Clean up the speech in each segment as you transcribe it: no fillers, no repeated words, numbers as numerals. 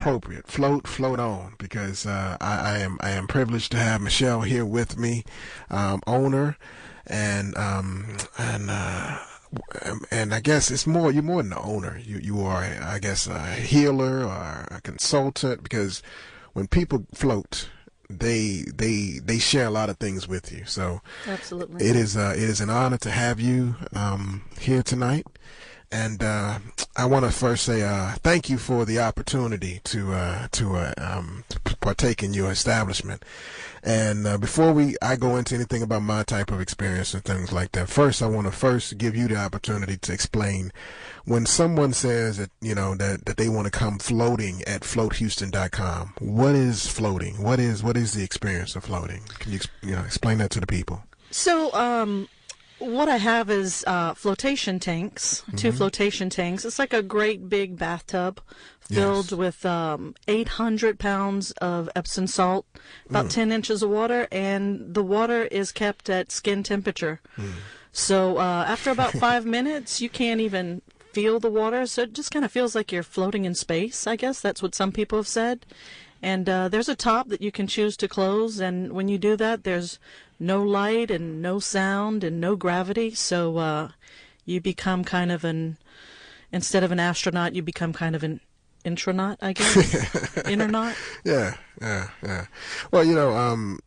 appropriate. Float on, because I am privileged to have Michelle here with me, owner, and I guess it's more, you're more than an owner. You are, I guess, a healer or a consultant, because when people float, they share a lot of things with you. So absolutely, it is an honor to have you here tonight. And I want to first say thank you for the opportunity to partake in your establishment. And before I go into anything about my type of experience and things like that, first I want to give you the opportunity to explain, when someone says that that they want to come floating at Float-Houston.com, what is floating? What is the experience of floating? Can you explain that to the people? So what I have is flotation tanks, two flotation tanks. It's like a great big bathtub filled with 800 pounds of Epsom salt, about 10 inches of water, and the water is kept at skin temperature. So after about 5 minutes, you can't even feel the water, so it just kind of feels like you're floating in space, I guess. That's what some people have said. And there's a top that you can choose to close, and when you do that, there's no light and no sound and no gravity, so you become kind of instead of an astronaut, you become kind of an intronaut, I guess. Internaut. Yeah. Well,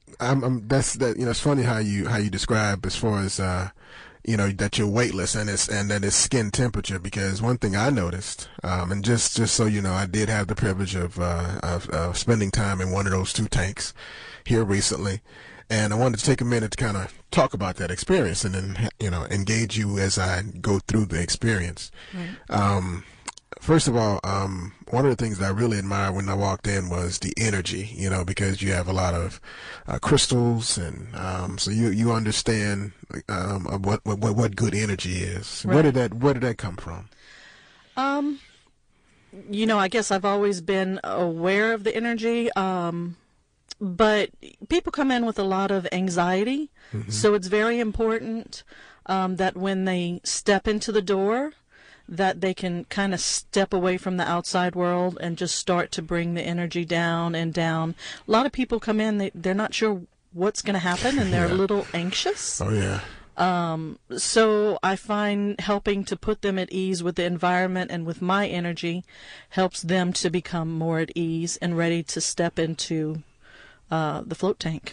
it's funny how you describe as far as that you're weightless and that it's skin temperature, because one thing I noticed, and just so you know, I did have the privilege of spending time in one of those two tanks here recently. And I wanted to take a minute to kind of talk about that experience and then, engage you as I go through the experience. Right. First of all, one of the things that I really admired when I walked in was the energy, because you have a lot of crystals, and so you understand what good energy is. Right. Where did that come from? I guess I've always been aware of the energy. But people come in with a lot of anxiety, so it's very important that when they step into the door, that they can kind of step away from the outside world and just start to bring the energy down and down. A lot of people come in, they're not sure what's going to happen, and they're a little anxious. Oh, yeah. So I find helping to put them at ease with the environment and with my energy helps them to become more at ease and ready to step into the float tank.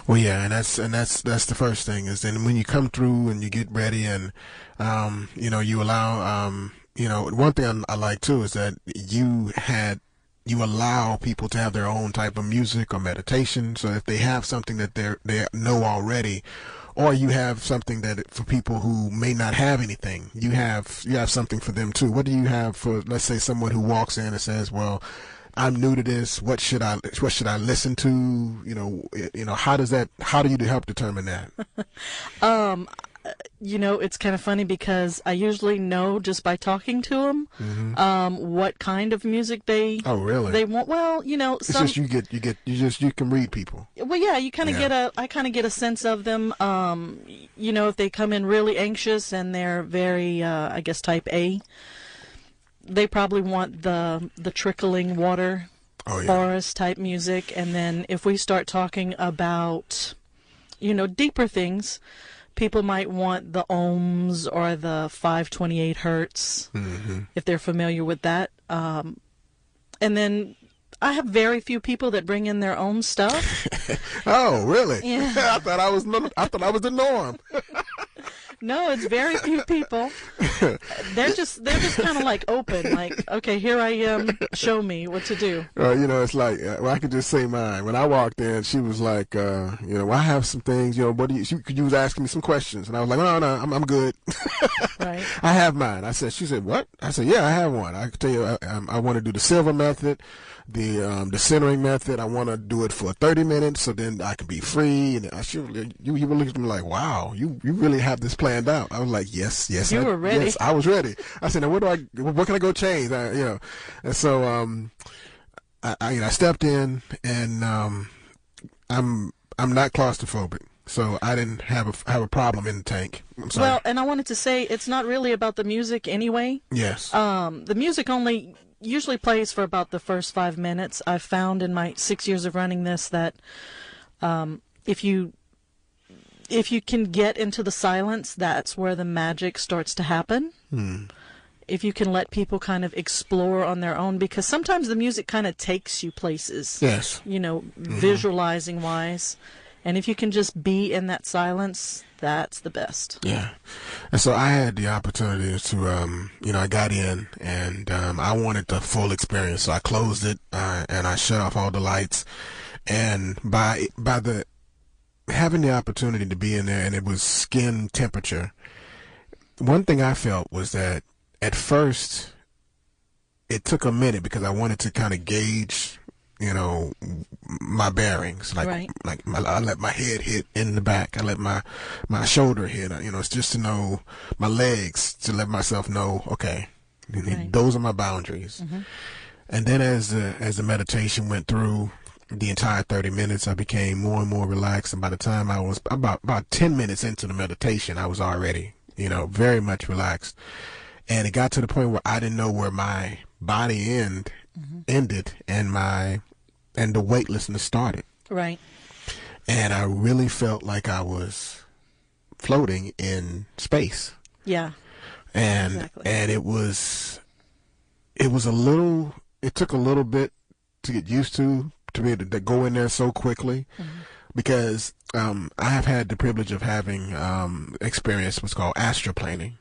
Well, yeah, and that's the first thing, is then when you come through and you get ready and you allow one thing I like too is that you allow people to have their own type of music or meditation. So if they have something that they know already, or you have something that for people who may not have anything, you have something for them too. What do you have for, let's say, someone who walks in and says, well, I'm new to this. What should I listen to? How do you help determine that? It's kind of funny, because I usually know just by talking to them what kind of music they want. Well, it's just you can read people. Well, yeah, I kind of get a sense of them. If they come in really anxious and they're very I guess type A, they probably want the trickling water, forest type music. And then if we start talking about, deeper things, people might want the ohms or the 528 hertz, if they're familiar with that. And then I have very few people that bring in their own stuff. Oh, really? Yeah. I thought I was the norm. No, it's very few people. They're just kind of like open, like, okay, here I am, show me what to do. It's like, I could just say mine. When I walked in, she was like, I have some things, you was asking me some questions, and I was like, no, I'm good. Right. I have mine. She said, what? I said, yeah, I have one. I could tell you, I want to do the silver method, the centering method. I want to do it for 30 minutes, so then I can be free. And you were looking at me like, wow, you really have this planned out. I was like, yes. You were ready. Yes, I was ready. I said, now what can I go change? And so I stepped in, and I'm not claustrophobic, so I didn't have a problem in the tank. I'm sorry. Well, and I wanted to say, it's not really about the music anyway. Yes. The music only usually plays for about the first 5 minutes. I've found in my 6 years of running this that if you can get into the silence, that's where the magic starts to happen. If you can let people kind of explore on their own, because sometimes the music kind of takes you places. Yes. Visualizing wise. And if you can just be in that silence, that's the best. Yeah. And so I had the opportunity to, I got in and I wanted the full experience. So I closed it and I shut off all the lights. And by the having the opportunity to be in there, and it was skin temperature, one thing I felt was that at first it took a minute because I wanted to kind of gauge my bearings, I let my head hit in the back, I let my shoulder hit, it's just to know my legs, to let myself know, okay, those are my boundaries. And then as the meditation went through the entire 30 minutes, I became more and more relaxed, and by the time I was about 10 minutes into the meditation, I was already very much relaxed. And it got to the point where I didn't know where my body ended and the weightlessness started. Right. And I really felt like I was floating in space. Yeah. And exactly. And it took a little bit to get used to be able to go in there so quickly, because I have had the privilege of having experienced what's called astroplaning,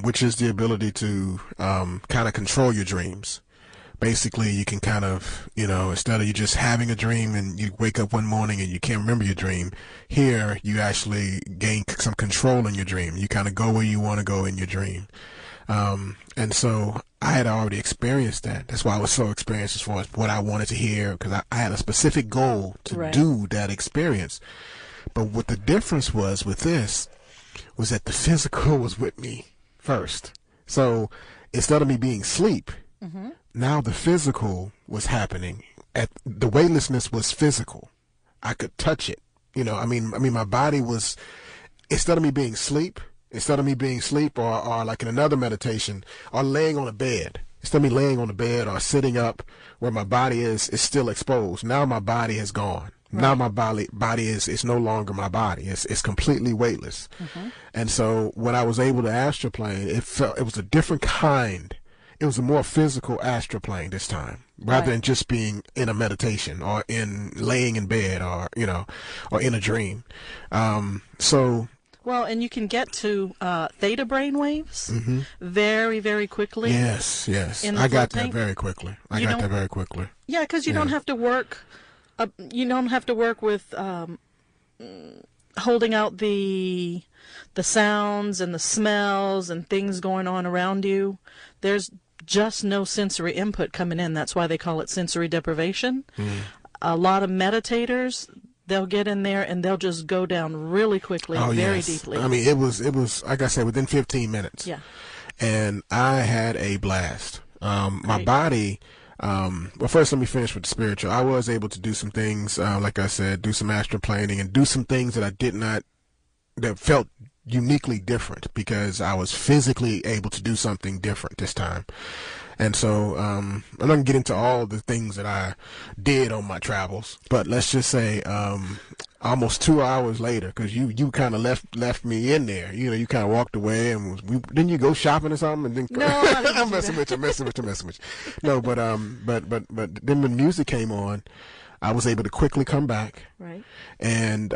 which is the ability to kind of control your dreams. Basically, you can kind of, instead of you just having a dream and you wake up one morning and you can't remember your dream, here you actually gain some control in your dream. You kind of go where you want to go in your dream. And so I had already experienced that. That's why I was so experienced as far as what I wanted to hear, because I had a specific goal to do that experience. But what the difference was with this was that the physical was with me first. So instead of me being asleep, now the physical was happening. The weightlessness was physical. I could touch it. My body was, instead of me being asleep or like in another meditation, or laying on a bed, instead of me laying on the bed or sitting up where my body is still exposed. Now my body has gone. Right. Now my body is no longer my body. It's completely weightless. And so when I was able to astroplane, it was a different kind. It was a more physical astroplane this time, rather than just being in a meditation or in laying in bed or in a dream. Well, and you can get to theta brain waves very, very quickly. Yes. I got that very quickly. Yeah, because you don't have to work. You don't have to work with holding out the sounds and the smells and things going on around you. There's just no sensory input coming in. That's why they call it sensory deprivation. A lot of meditators, they'll get in there and they'll just go down really quickly, very deeply. I mean, it was like I said, within 15 minutes. Yeah. And I had a blast. My body, well, first let me finish with the spiritual. I was able to do some things, like I said, do some astroplaning and do some things that that felt uniquely different, because I was physically able to do something different this time. And so I'm not going to get into all the things that I did on my travels, but let's just say almost 2 hours later, because you kind of left me in there. You kind of walked away, and didn't you go shopping or something? And then, no, I didn't I'm messing with you. No, but then when music came on, I was able to quickly come back. Right. And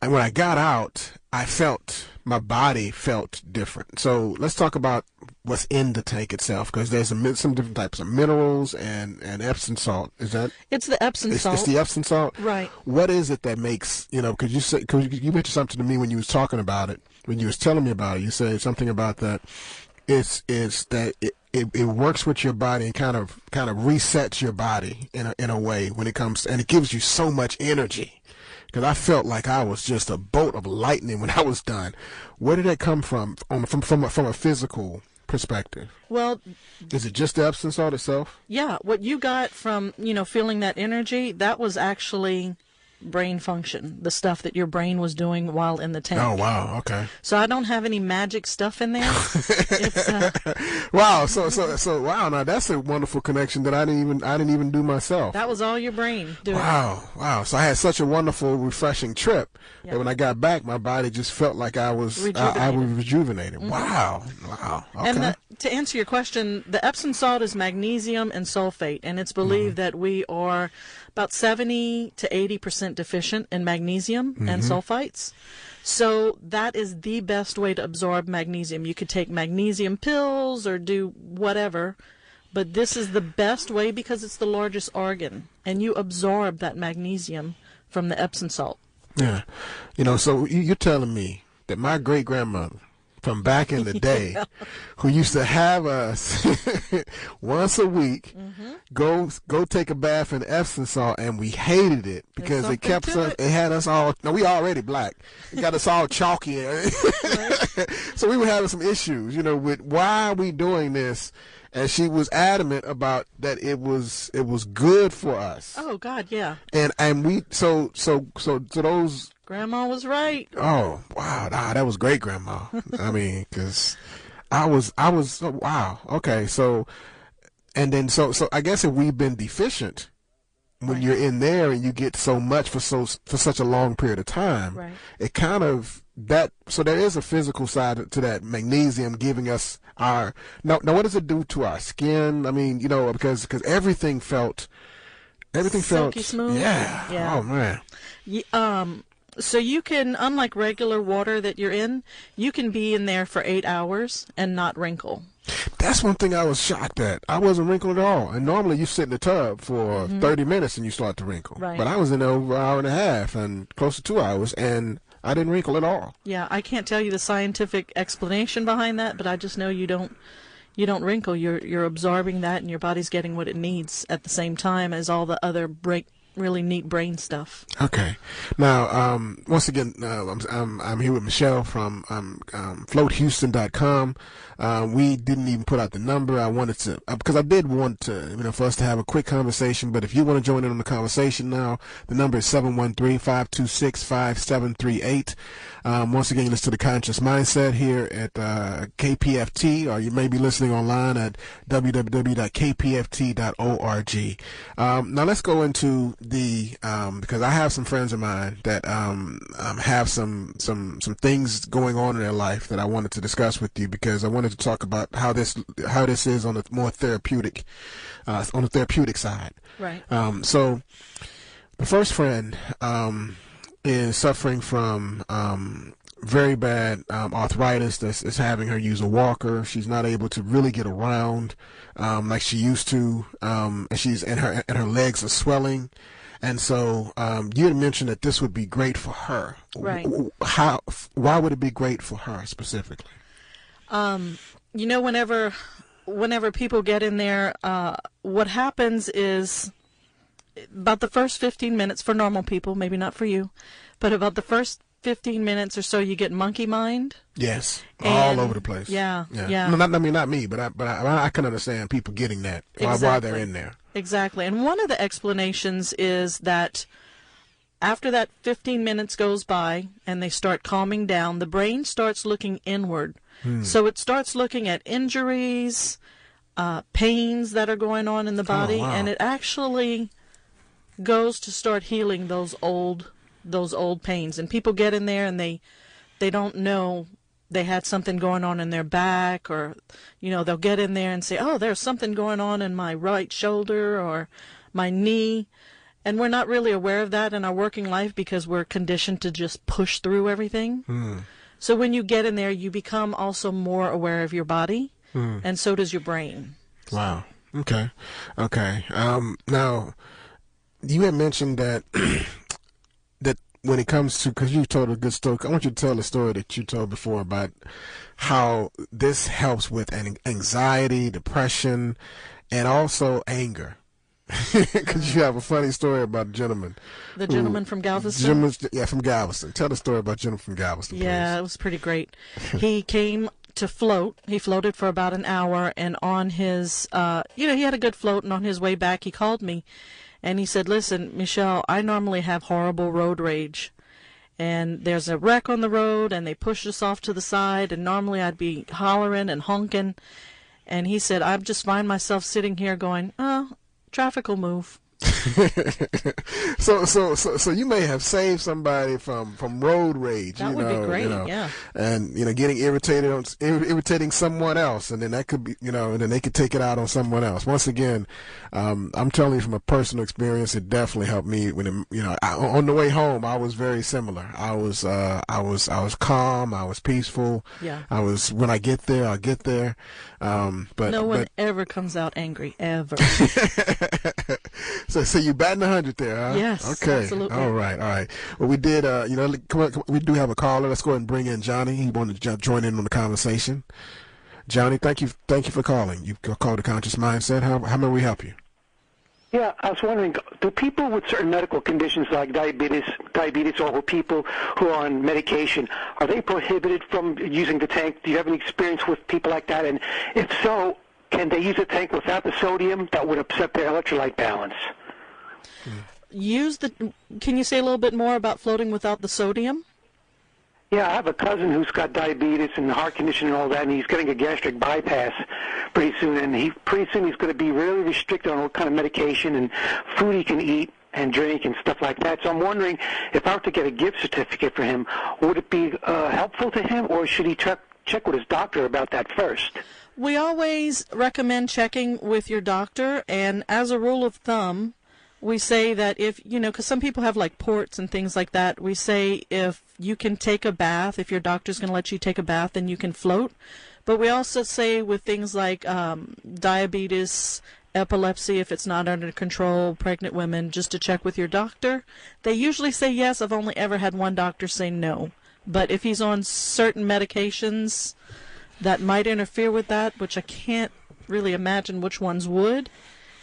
when I got out, my body felt different. So let's talk about what's in the tank itself, because there's some different types of minerals and Epsom salt. Is that? It's the Epsom salt. It's the Epsom salt? Right. What is it that makes, because you mentioned something to me when you was talking about it, when you was telling me about it, you said something about that. It's that it works with your body and kind of resets your body in a way when it comes, and it gives you so much energy. Because I felt like I was just a bolt of lightning when I was done. Where did that come from from a physical perspective? Well, is it just the Epsom salt itself? Yeah, what you got from feeling that energy, that was actually brain function, the stuff that your brain was doing while in the tank. Oh, wow. Okay. So I don't have any magic stuff in there. It's, wow. So wow. Now that's a wonderful connection that I didn't even do myself. that was all your brain doing. Wow. So I had such a wonderful, refreshing trip that when I got back, my body just felt like I was rejuvenated. Mm-hmm. Wow. Okay. And to answer your question, the Epsom salt is magnesium and sulfate, and it's believed that we are about 70 to 80% deficient in magnesium and sulfites. So that is the best way to absorb magnesium. You could take magnesium pills or do whatever, but this is the best way because it's the largest organ, and you absorb that magnesium from the Epsom salt. Yeah. So you're telling me that my great-grandmother from back in the day who used to have us once a week go take a bath in Epsom salt, and we hated it because it kept us, it had us all, no, we already black. It got us all chalky. So we were having some issues, with why are we doing this? And she was adamant about that it was good for us. Oh God, yeah. And we so those. Grandma was right. Oh wow, that was great, Grandma. I mean, because I was wow. Okay, so I guess if we've been deficient when you're in there and you get so much for such a long period of time, it kind of so there is a physical side to that magnesium giving us our now what does it do to our skin? I mean, because everything felt silky smooth. Yeah. Oh man. So you can, unlike regular water that you're in, you can be in there for 8 hours and not wrinkle. That's one thing I was shocked at. I wasn't wrinkled at all. And normally you sit in the tub for 30 minutes and you start to wrinkle. Right. But I was in there over an hour and a half and close to 2 hours, and I didn't wrinkle at all. Yeah, I can't tell you the scientific explanation behind that, but I just know you don't wrinkle. You're absorbing that, and your body's getting what it needs at the same time as all the other really neat brain stuff. Okay. Now, once again, I'm here with Michelle from Float-Houston.com. We didn't even put out the number. I wanted to, because I did want to, for us to have a quick conversation. But if you want to join in on the conversation now, the number is 713-526-5738. Once again, you listen to The Conscious Mindset here at KPFT, or you may be listening online at www.kpft.org. Now let's go into because I have some friends of mine that have some things going on in their life that I wanted to discuss with you, because I wanted to talk about how this is on a more therapeutic side. Right. So the first friend is suffering from very bad arthritis that's having her use a walker. She's not able to really get around like she used to, and her legs are swelling. And so you had mentioned that this would be great for her. Right. Why would it be great for her specifically? Whenever people get in there, what happens is about the first 15 minutes for normal people, maybe not for you, but about the first 15 minutes or so, you get monkey mind. Yes, all over the place. Yeah. No, not me, but I can understand people getting that while they're in there. Exactly. And one of the explanations is that after that 15 minutes goes by and they start calming down, the brain starts looking inward. So it starts looking at injuries, pains that are going on in the body, and it actually goes to start healing those old pains. And people get in there and they don't know they had something going on in their back, or they'll get in there and say, oh, there's something going on in my right shoulder or my knee, and we're not really aware of that in our working life because we're conditioned to just push through everything. So when you get in there, you become also more aware of your body, and so does your brain. Wow. Okay. Now you had mentioned that that when it comes to, because you told a good story, I want you to tell the story that you told before about how this helps with anxiety, depression, and also anger. Because you have a funny story about a gentleman. The gentleman from Galveston? From Galveston. Tell the story about the gentleman from Galveston, please. Yeah, it was pretty great. He came to float. He floated for about an hour, and on his, he had a good float, and on his way back he called me. And he said, listen, Michelle, I normally have horrible road rage. And there's a wreck on the road, and they push us off to the side, and normally I'd be hollering and honking. And he said, I just find myself sitting here going, oh, traffic will move. So you may have saved somebody from road rage. That would be great, yeah. And getting irritating someone else, and then that could be, and then they could take it out on someone else. Once again, I'm telling you from a personal experience, it definitely helped me. When on the way home, I was very similar. I was calm. I was peaceful. Yeah. When I get there, I'll get there. But no one ever comes out angry ever. So you batting 100 there, huh? Yes, okay. Absolutely. All right. Well, we did. Come on, we do have a caller. Let's go ahead and bring in Johnny. He wanted to join in on the conversation. Johnny, thank you for calling. You called the Conscious Mindset. How may we help you? Yeah, I was wondering, do people with certain medical conditions like diabetes, or people who are on medication, are they prohibited from using the tank? Do you have any experience with people like that? And if so, can they use a tank without the sodium that would upset their electrolyte balance? Can you say a little bit more about floating without the sodium? Yeah, I have a cousin who's got diabetes and heart condition and all that, and he's getting a gastric bypass pretty soon, and pretty soon he's going to be really restricted on what kind of medication and food he can eat and drink and stuff like that. So I'm wondering, if I were to get a gift certificate for him, would it be helpful to him, or should he check with his doctor about that first? We always recommend checking with your doctor, and as a rule of thumb, we say that if, because some people have like ports and things like that, we say if you can take a bath, if your doctor's going to let you take a bath, then you can float. But we also say with things like diabetes, epilepsy, if it's not under control, pregnant women, just to check with your doctor. They usually say yes. I've only ever had one doctor say no. But if he's on certain medications that might interfere with that, which I can't really imagine which ones would,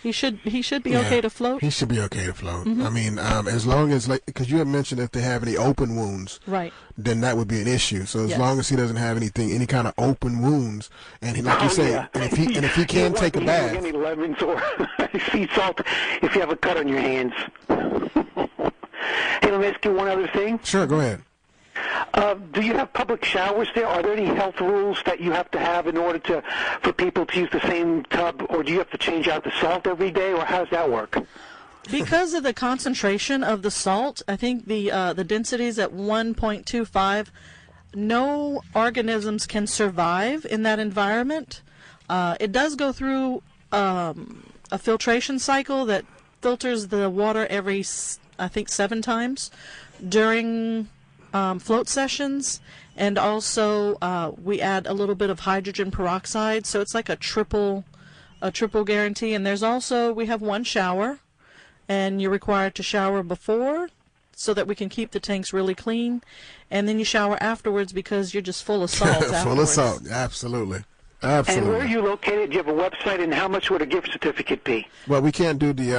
he should be okay to float. He should be okay to float. Mm-hmm. I mean, as long as, because you had mentioned if they have any open wounds, right, then that would be an issue. So as long as he doesn't have any kind of open wounds, and you say, and if he can take a bath, any lemons or sea salt if you have a cut on your hands. Hey, let me ask you one other thing. Sure, go ahead. Do you have public showers there? Are there any health rules that you have to have in order for people to use the same tub, or do you have to change out the salt every day, or how does that work? Because of the concentration of the salt, I think the density is at 1.25. No organisms can survive in that environment. It does go through a filtration cycle that filters the water every, I think, 7 times during float sessions, and also we add a little bit of hydrogen peroxide, so it's like a triple guarantee. And there's also, we have one shower, and you're required to shower before so that we can keep the tanks really clean, and then you shower afterwards because you're just full of salt. Full of salt, absolutely. Absolutely. And where are you located? Do you have a website, and how much would a gift certificate be? Well, we can't do the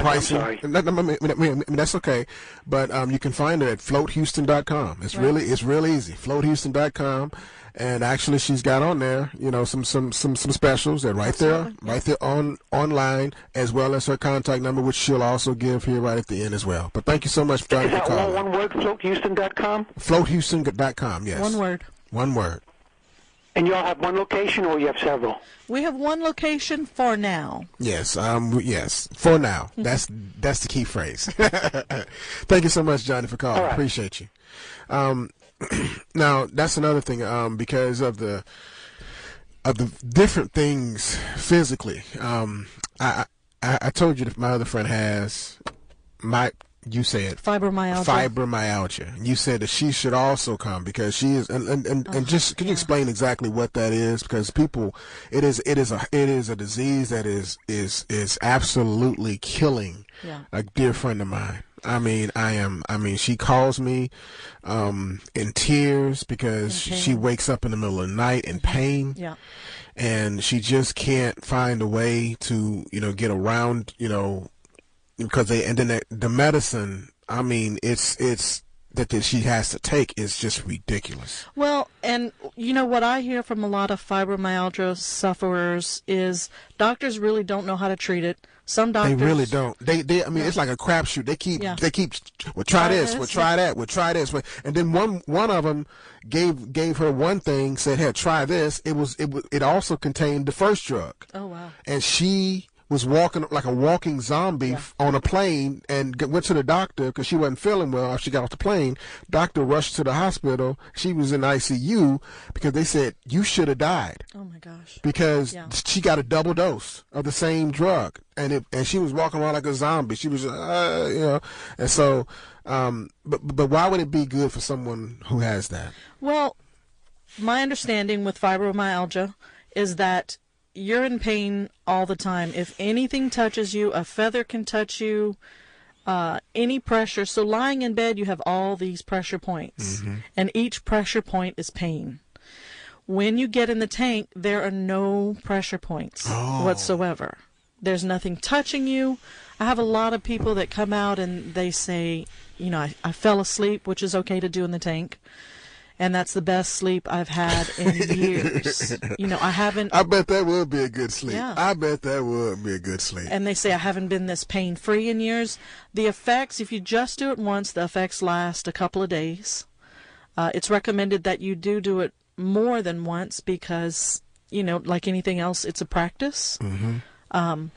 pricing. I'm sorry. I mean, that's okay, but you can find it at Float-Houston.com. It's real easy. Float-Houston.com, and actually, she's got on there, some specials that right there online, as well as her contact number, which she'll also give here right at the end as well. But thank you so much, Johnny, for calling. Is that one word? Float-Houston.com. Float-Houston.com. Yes. One word. One word. And you all have one location, or you have several? We have one location for now. Yes, yes, for now. That's the key phrase. Thank you so much, Johnny, for calling. Right. Appreciate you. Now, that's another thing, because of the different things physically. I told you that my other friend has you said fibromyalgia. You said that she should also come because she is, and just can you explain exactly what that is? Because people, it is a disease that is absolutely killing a dear friend of mine. I mean, she calls me in tears because she wakes up in the middle of the night in pain. Yeah. And she just can't find a way to, get around, because the medicine, I mean, it's that she has to take is just ridiculous. Well, and you know what I hear from a lot of fibromyalgia sufferers is doctors really don't know how to treat it. Some doctors, they really don't. I mean, it's like a crapshoot. They keep. Well, try this. We'll try that. We'll try this. And then one of them gave her one thing. Said, "Here, try this." It also contained the first drug. Oh wow! And she was walking like a walking zombie on a plane, and went to the doctor because she wasn't feeling well after she got off the plane. Doctor rushed to the hospital. She was in ICU because they said, you should have died. Oh my gosh. Because she got a double dose of the same drug, and she was walking around like a zombie. She was, and so, but why would it be good for someone who has that? Well, my understanding with fibromyalgia is that you're in pain all the time. If anything touches you, a feather can touch you, any pressure. So lying in bed, you have all these pressure points, and each pressure point is pain. When you get in the tank, there are no pressure points whatsoever. There's nothing touching you. I have a lot of people that come out and they say, I fell asleep, which is okay to do in the tank. And that's the best sleep I've had in years. I haven't. I bet that would be a good sleep. Yeah. I bet that would be a good sleep. And they say I haven't been this pain-free in years. The effects, if you just do it once, the effects last a couple of days. It's recommended that you do it more than once because, like anything else, it's a practice. So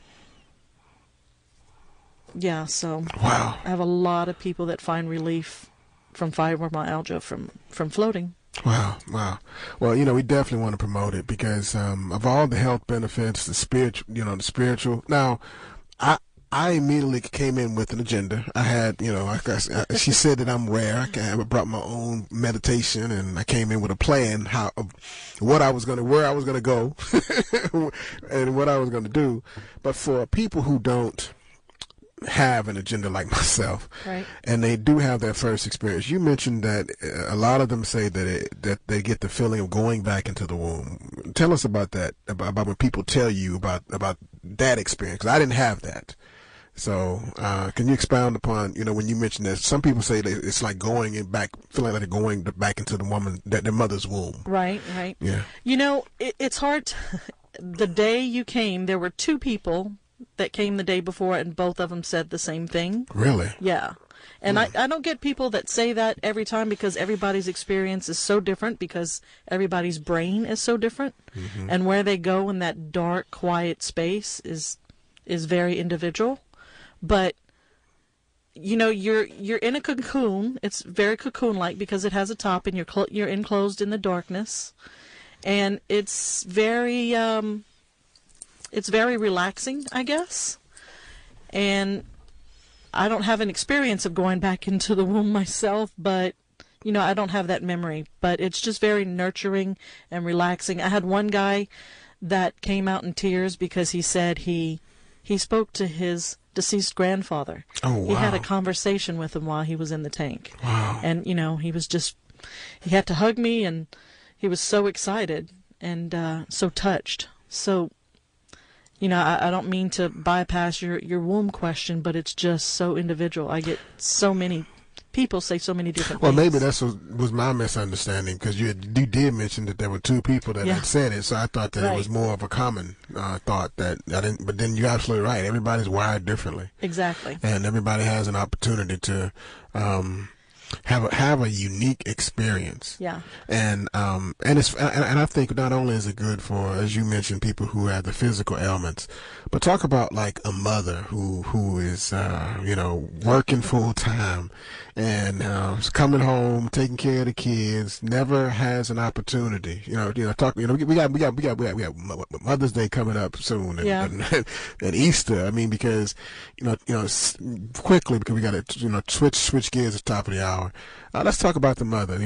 wow. I have a lot of people that find relief from fibromyalgia from floating. Wow. Well, we definitely want to promote it because of all the health benefits, the spiritual. Now, I immediately came in with an agenda. I had, she said that I'm rare. I brought my own meditation, and I came in with a plan where I was going to go, and what I was going to do. But for people who don't have an agenda like myself, right, and they do have their first experience, you mentioned that a lot of them say that they get the feeling of going back into the womb. Tell us about that, about when people tell you about that experience, 'cause I didn't have that. So can you expound upon, when you mentioned that some people say that it's like feeling like they're going back into their mother's womb. Right. Yeah. It's hard the day you came, there were two people that came the day before, and both of them said the same thing. Really? Yeah. And I don't get people that say that every time because everybody's experience is so different because everybody's brain is so different. And where they go in that dark, quiet space is very individual. But, you're in a cocoon. It's very cocoon-like because it has a top and you're enclosed in the darkness. And it's very relaxing, I guess. And I don't have an experience of going back into the womb myself, but, I don't have that memory. But it's just very nurturing and relaxing. I had one guy that came out in tears because he said he spoke to his deceased grandfather. Oh, wow. He had a conversation with him while he was in the tank. Wow. And, he had to hug me, and he was so excited and so touched. So, I don't mean to bypass your womb question, but it's just so individual. I get so many people say so many different things. Well, maybe that was my misunderstanding because you did mention that there were two people that had said it, so I thought that it was more of a common thought that I didn't. But then you're absolutely right. Everybody's wired differently. Exactly. And everybody has an opportunity to have a unique experience. Yeah. And I think not only is it good for, as you mentioned, people who have the physical ailments, but talk about like a mother who is working full time and coming home, taking care of the kids, never has an opportunity. We got Mother's Day coming up soon, and Easter. I mean, because quickly because we got to switch gears at the top of the hour. Let's talk about the mother.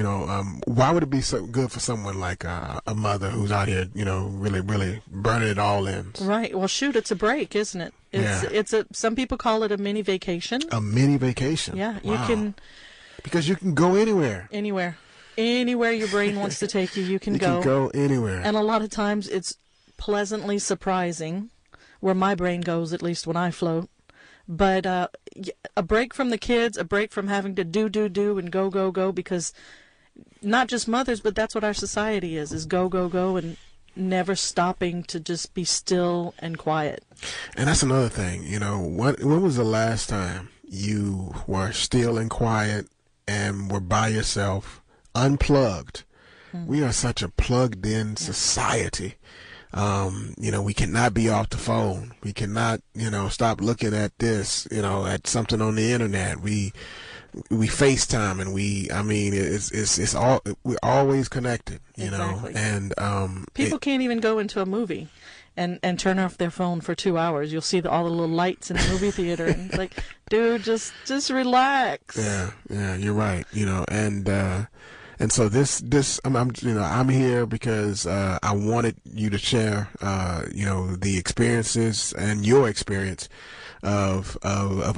Why would it be so good for someone like a mother who's out here, really, really burning it all in? Right. Well, shoot, it's a break, isn't it? Some people call it a mini vacation. A mini vacation. Yeah, wow. Because you can go anywhere. Anywhere your brain wants to take you, you can You go. can go anywhere. And a lot of times it's pleasantly surprising where my brain goes, at least when I float, But a break from the kids, a break from having to do and go, because not just mothers, but that's what our society is go, and never stopping to just be still and quiet. And that's another thing, when was the last time you were still and quiet and were by yourself, unplugged? We are such a plugged in society. We cannot be off the phone. We cannot, stop looking at this, at something on the internet. We FaceTime and it's all, we're always connected, Exactly. and people can't even go into a movie and turn off their phone for 2 hours. You'll see all the little lights in the movie theater, and it's like, dude, just relax. Yeah, you're right. And so I'm here because I wanted you to share, the experiences and your experience of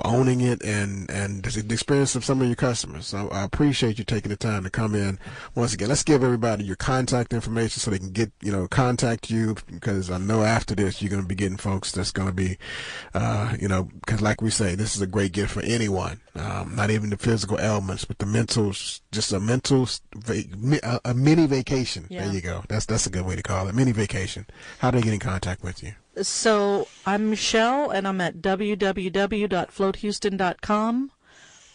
owning it and the experience of some of your customers. So I appreciate you taking the time to come in. Once again, let's give everybody your contact information so they can get, contact you, because I know after this you're going to be getting folks that's going to be, because like we say, this is a great gift for anyone, not even the physical elements, but the mental, just a mini vacation. Yeah. There you go. That's a good way to call it. Mini vacation. How do they get in contact with you? So I'm Michelle, and I'm at www.float-Houston.com.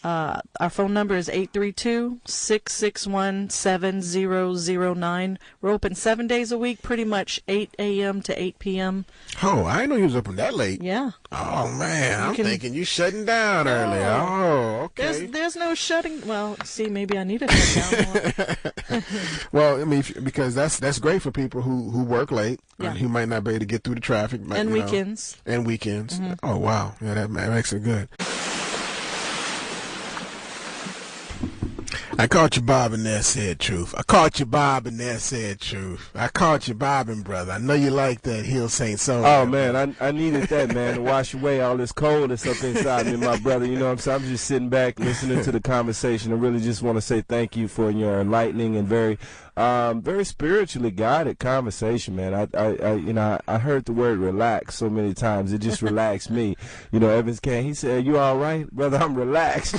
Our phone number is 832-661-7009. We're open 7 days a week, pretty much 8 a.m. to 8 p.m. Oh, I didn't know you was open that late. Yeah. Oh, man, I'm thinking you shutting down early. Oh, okay. There's no shutting. Well, see, maybe I need to shut down more. Well, because that's great for people who work late, Yeah. who might not be able to get through the traffic. And weekends. And weekends. Oh, wow. Yeah, that makes it good. I caught you bobbing there, said truth. I caught you bobbing there, said truth. I caught you bobbing, brother. I know you like that Hill St. Soul. Oh, man, I needed that, man, to wash away all this cold that's up inside me, my brother. You know what I'm saying? I'm just sitting back, listening to the conversation. I really just want to say thank you for your enlightening and very spiritually guided conversation, man. I heard the word relax so many times. It just relaxed me. Evans he said, "You all right, brother?" I'm relaxed.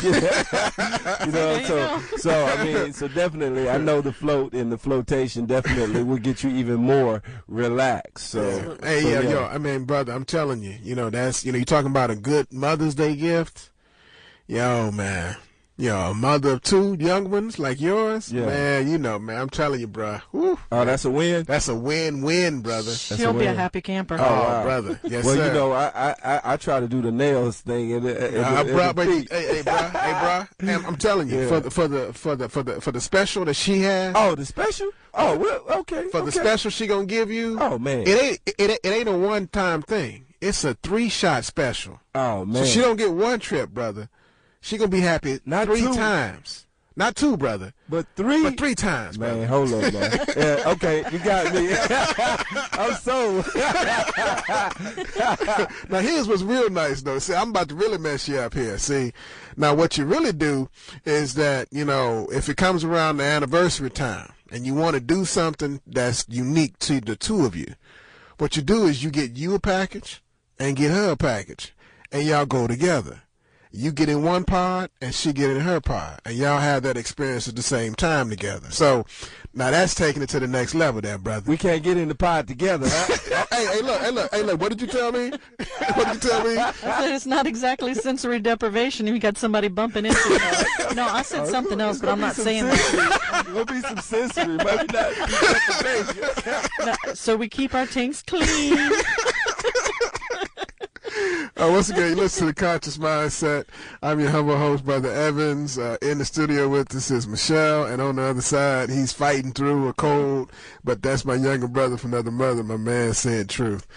So definitely, I know the float and the flotation definitely will get you even more relaxed. So, brother, I'm telling you, that's, you're talking about a good Mother's Day gift. Yo, man. A mother of two young ones like yours, man, man, I'm telling you, bro. Whew, oh, that's a win? That's a win-win, brother. She'll be a happy camper. Oh, wow. Brother. Yes, well, sir. I try to do the nails thing. Hey, bro, I'm telling you, for the special that she has. Oh, the special? Oh, well, okay. The special she gonna give you. Oh, man. It ain't a one-time thing. It's a 3-shot special. Oh, man. So she don't get one trip, brother. She gonna be happy not 3 two times. Not 2, brother. But 3? But 3 times, man. brother. Hold on, man. Yeah, okay, you got me. I'm sold. Now, here's what's real nice, though. See, I'm about to really mess you up here. See, now what you really do is that, if it comes around the anniversary time and you want to do something that's unique to the two of you, what you do is you get you a package and get her a package, and y'all go together. You get in one pod and she get in her pod, and y'all have that experience at the same time together. So now that's taking it to the next level there, brother. We can't get in the pod together, huh? Hey, look, what did you tell me? What did you tell me? I said it's not exactly sensory deprivation. You got somebody bumping into you. No, I said something else, but I'm not saying that. There'll be some sensory, maybe not deprivation. No, so we keep our tanks clean. Once again, you listen to The Conscious Mindset. I'm your humble host, Brother Evans. In the studio with us is Michelle, and on the other side, he's fighting through a cold, but that's my younger brother from another mother, my man, said truth.